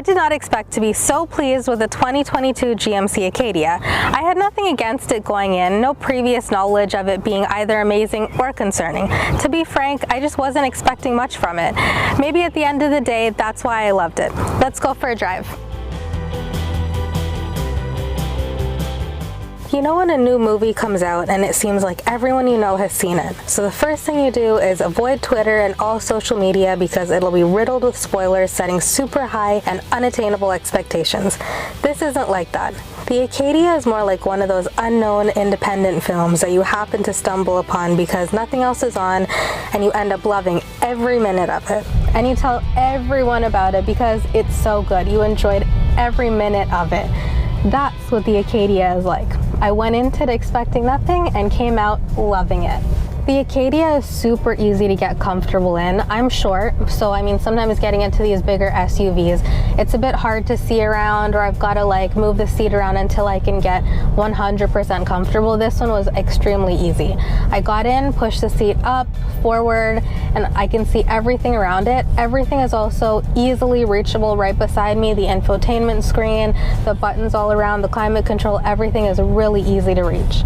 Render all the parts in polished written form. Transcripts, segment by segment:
I did not expect to be so pleased with the 2022 GMC Acadia. I had nothing against it going in, no previous knowledge of it being either amazing or concerning. To be frank, I just wasn't expecting much from it. Maybe at the end of the day, that's why I loved it. Let's go for a drive. You know when a new movie comes out and it seems like everyone you know has seen it. So the first thing you do is avoid Twitter and all social media because it'll be riddled with spoilers setting super high and unattainable expectations. This isn't like that. The Acadia is more like one of those unknown independent films that you happen to stumble upon because nothing else is on and you end up loving every minute of it. And you tell everyone about it because it's so good. You enjoyed every minute of it. That's what the Acadia is like. I went into it expecting nothing and came out loving it. The Acadia is super easy to get comfortable in. I'm short, so I mean sometimes getting into these bigger SUVs, it's a bit hard to see around, or I've got to like move the seat around until I can get 100% comfortable. This one was extremely easy. I got in, pushed the seat up, forward, and I can see everything around it. Everything is also easily reachable right beside me. The infotainment screen, the buttons all around, the climate control, everything is really easy to reach.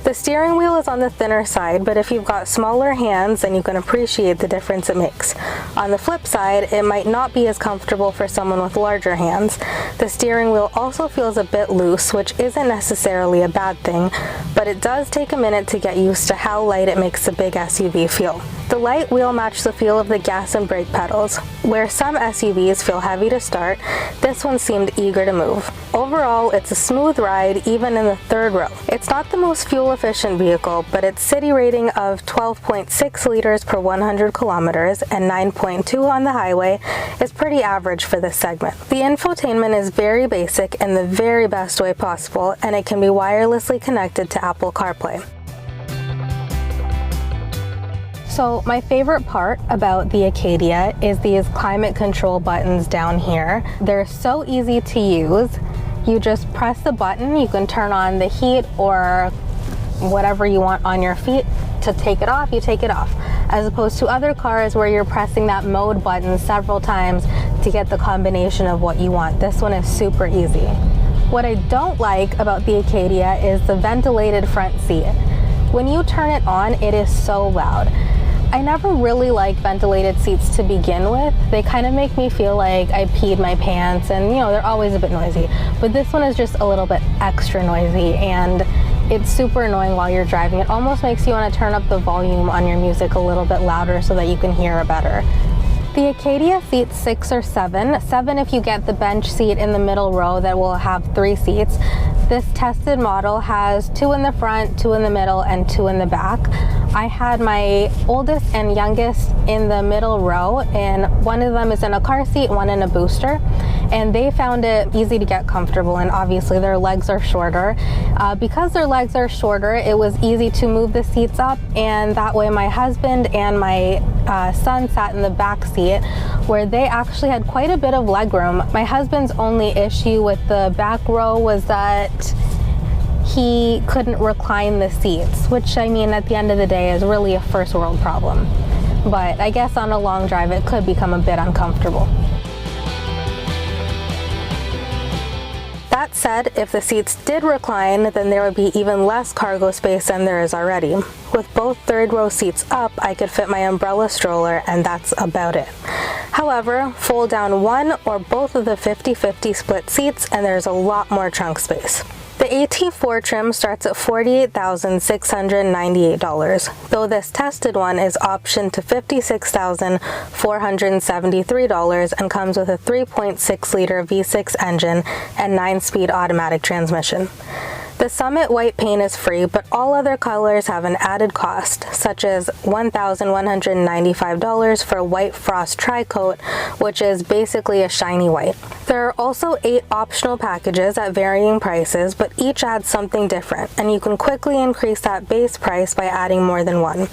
The steering wheel is on the thinner side, but if you've got smaller hands, then you can appreciate the difference it makes. On the flip side, it might not be as comfortable for someone with larger hands. The steering wheel also feels a bit loose, which isn't necessarily a bad thing, but it does take a minute to get used to how light it makes the big SUV feel. The light wheel matched the feel of the gas and brake pedals. Where some SUVs feel heavy to start, this one seemed eager to move. Overall, it's a smooth ride even in the third row. It's not the most fuel-efficient vehicle, but its city rating of 12.6 liters per 100 kilometers and 9.2 on the highway is pretty average for this segment. The infotainment is very basic in the very best way possible, and it can be wirelessly connected to Apple CarPlay. So my favorite part about the Acadia is these climate control buttons down here. They're so easy to use. You just press the button, you can turn on the heat or whatever you want on your feet. To take it off, you take it off. As opposed to other cars where you're pressing that mode button several times to get the combination of what you want. This one is super easy. What I don't like about the Acadia is the ventilated front seat. When you turn it on, it is so loud. I never really like ventilated seats to begin with. They kind of make me feel like I peed my pants, and you know, they're always a bit noisy. But this one is just a little bit extra noisy, and it's super annoying while you're driving. It almost makes you want to turn up the volume on your music a little bit louder so that you can hear it better. The Acadia seats 6 or 7. 7 if you get the bench seat in the middle row that will have 3 seats. This tested model has 2 in the front, 2 in the middle, and 2 in the back. I had my oldest and youngest in the middle row, and one of them is in a car seat, one in a booster, and they found it easy to get comfortable, and obviously their legs are shorter. Because their legs are shorter, it was easy to move the seats up, and that way my husband and my son sat in the back seat where they actually had quite a bit of leg room. My husband's only issue with the back row was that he couldn't recline the seats, which I mean at the end of the day is really a first world problem. But I guess on a long drive it could become a bit uncomfortable. That said, if the seats did recline, then there would be even less cargo space than there is already. With both third row seats up, I could fit my umbrella stroller, and that's about it. However, fold down one or both of the 50-50 split seats and there's a lot more trunk space. The AT4 trim starts at $48,698, though this tested one is optioned to $56,473 and comes with a 3.6-liter V6 engine and 9-speed automatic transmission. The Summit white paint is free, but all other colors have an added cost, such as $1,195 for a white frost tri-coat, which is basically a shiny white. There are also 8 optional packages at varying prices, but each adds something different, and you can quickly increase that base price by adding more than one.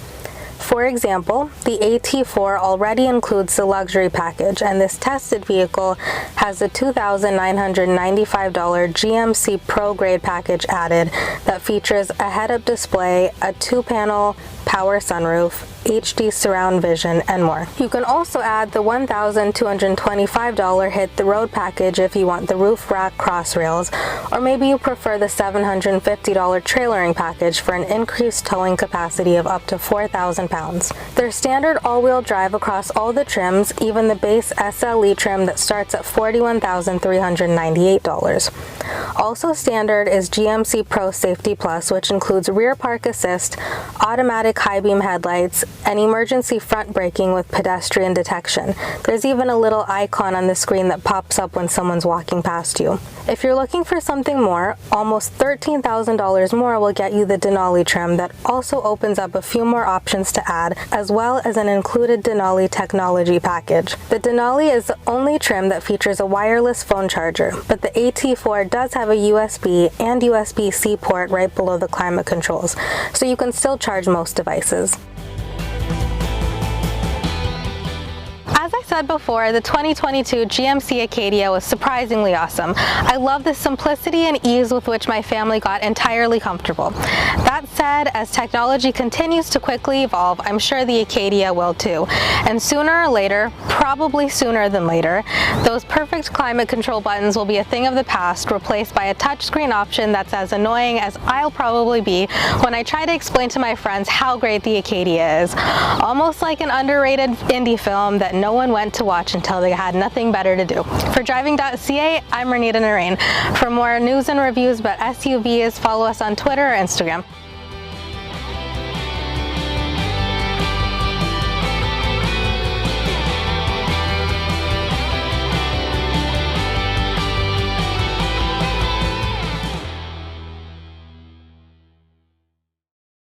For example, the AT4 already includes the luxury package, and this tested vehicle has the $2,995 GMC Pro Grade package added that features a head-up display, a 2-panel power sunroof, HD surround vision, and more. You can also add the $1,225 hit the road package if you want the roof rack cross rails, or maybe you prefer the $750 trailering package for an increased towing capacity of up to 4,000 pounds. There's standard all-wheel drive across all the trims, even the base SLE trim that starts at $41,398. Also standard is GMC Pro Safety Plus, which includes rear park assist, automatic high beam headlights, and emergency front braking with pedestrian detection. There's even a little icon on the screen that pops up when someone's walking past you. If you're looking for something more, almost $13,000 more will get you the Denali Trim that also opens up a few more options to add, as well as an included Denali technology package. The Denali is the only trim that features a wireless phone charger, but the AT4 does have a USB and USB-C port right below the climate controls, so you can still charge most devices. As I said before, the 2022 GMC Acadia was surprisingly awesome. I love the simplicity and ease with which my family got entirely comfortable. That said, as technology continues to quickly evolve, I'm sure the Acadia will too. And sooner or later, probably sooner than later, those perfect climate control buttons will be a thing of the past, replaced by a touchscreen option that's as annoying as I'll probably be when I try to explain to my friends how great the Acadia is. Almost like an underrated indie film that no one went to watch until they had nothing better to do. For Driving.ca, I'm Renita Narain. For more news and reviews about SUVs, follow us on Twitter or Instagram.